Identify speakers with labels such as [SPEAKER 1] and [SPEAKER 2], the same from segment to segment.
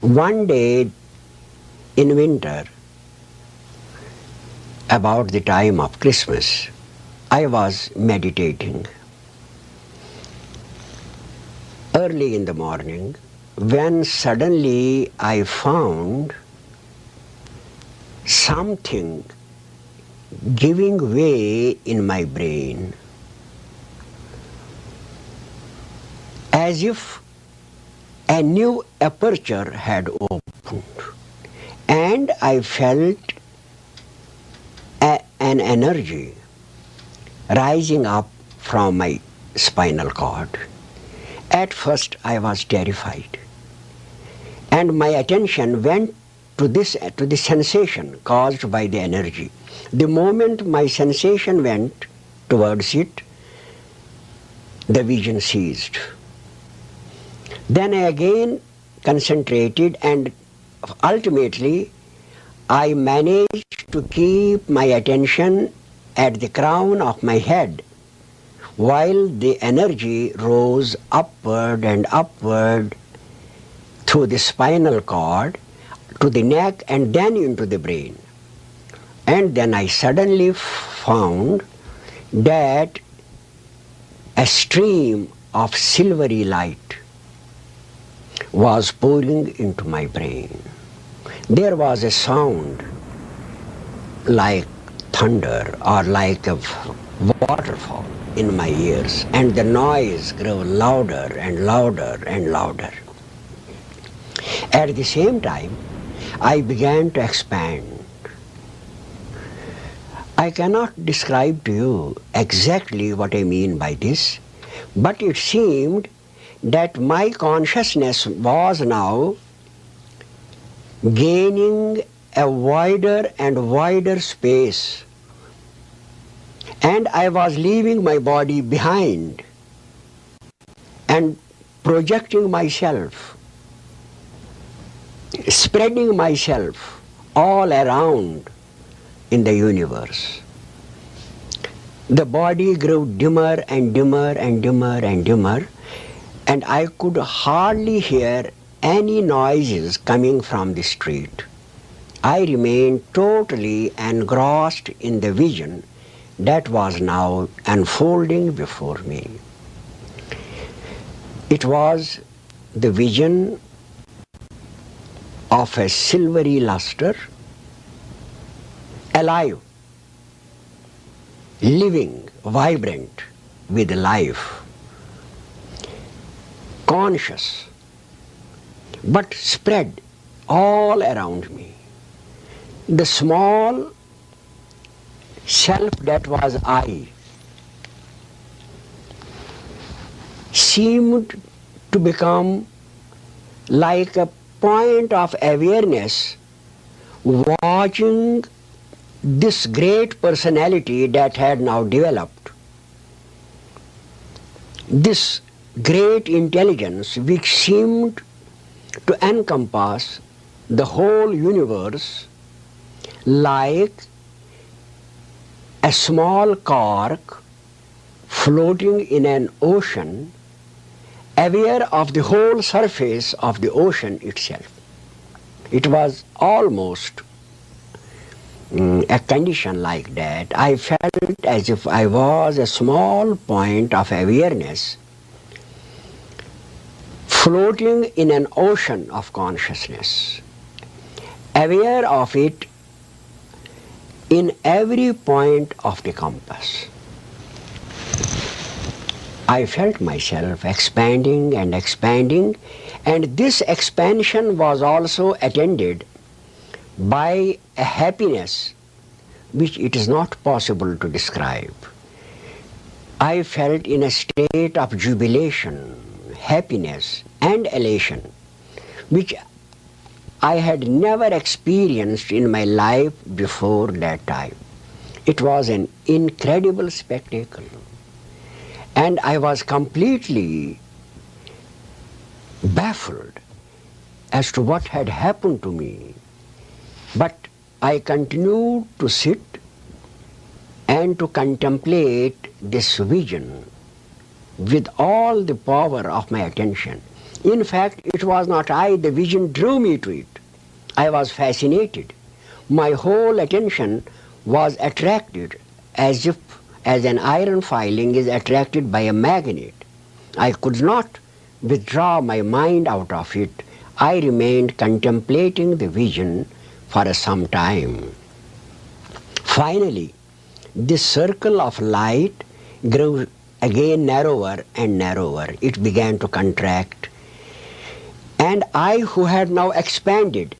[SPEAKER 1] One day in winter, about the time of Christmas, I was meditating early in the morning when suddenly I found something giving way in my brain, as if a new aperture had opened, and I felt an energy rising up from my spinal cord. At first I was terrified, and my attention went to the sensation caused by the energy. The moment my sensation went towards it, the vision ceased. Then I again concentrated, and ultimately I managed to keep my attention at the crown of my head while the energy rose upward and upward through the spinal cord to the neck and then into the brain. And then I suddenly found that a stream of silvery light was pouring into my brain. There was a sound like thunder or like a waterfall in my ears, and the noise grew louder and louder and louder. At the same time, I began to expand. I cannot describe to you exactly what I mean by this, but it seemed that my consciousness was now gaining a wider and wider space, and I was leaving my body behind and projecting myself, spreading myself all around in the universe. The body grew dimmer and dimmer and dimmer and dimmer, and I could hardly hear any noises coming from the street. I remained totally engrossed in the vision that was now unfolding before me. It was the vision of a silvery luster, alive, living, vibrant with life, conscious, but spread all around me. The small self that was I seemed to become like a point of awareness watching this great personality that had now developed, this great intelligence which seemed to encompass the whole universe like a small cork floating in an ocean, aware of the whole surface of the ocean itself. It was almost a condition like that. I felt as if I was a small point of awareness floating in an ocean of consciousness, aware of it in every point of the compass. I felt myself expanding and expanding, and this expansion was also attended by a happiness which it is not possible to describe. I felt in a state of jubilation, happiness and elation, which I had never experienced in my life before that time. It was an incredible spectacle, and I was completely baffled as to what had happened to me. But I continued to sit and to contemplate this vision with all the power of my attention. In fact, it was not I, the vision drew me to it. I was fascinated. My whole attention was attracted as an iron filing is attracted by a magnet. I could not withdraw my mind out of it. I remained contemplating the vision for some time. Finally, this circle of light grew again narrower and narrower. It began to contract. And I, who had now expanded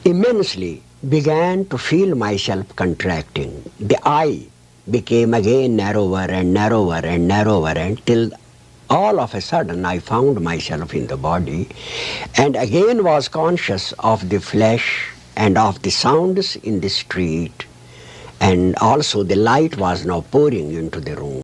[SPEAKER 1] immensely, began to feel myself contracting. The eye became again narrower and narrower and narrower until all of a sudden I found myself in the body and again was conscious of the flesh and of the sounds in the street, and also the light was now pouring into the room.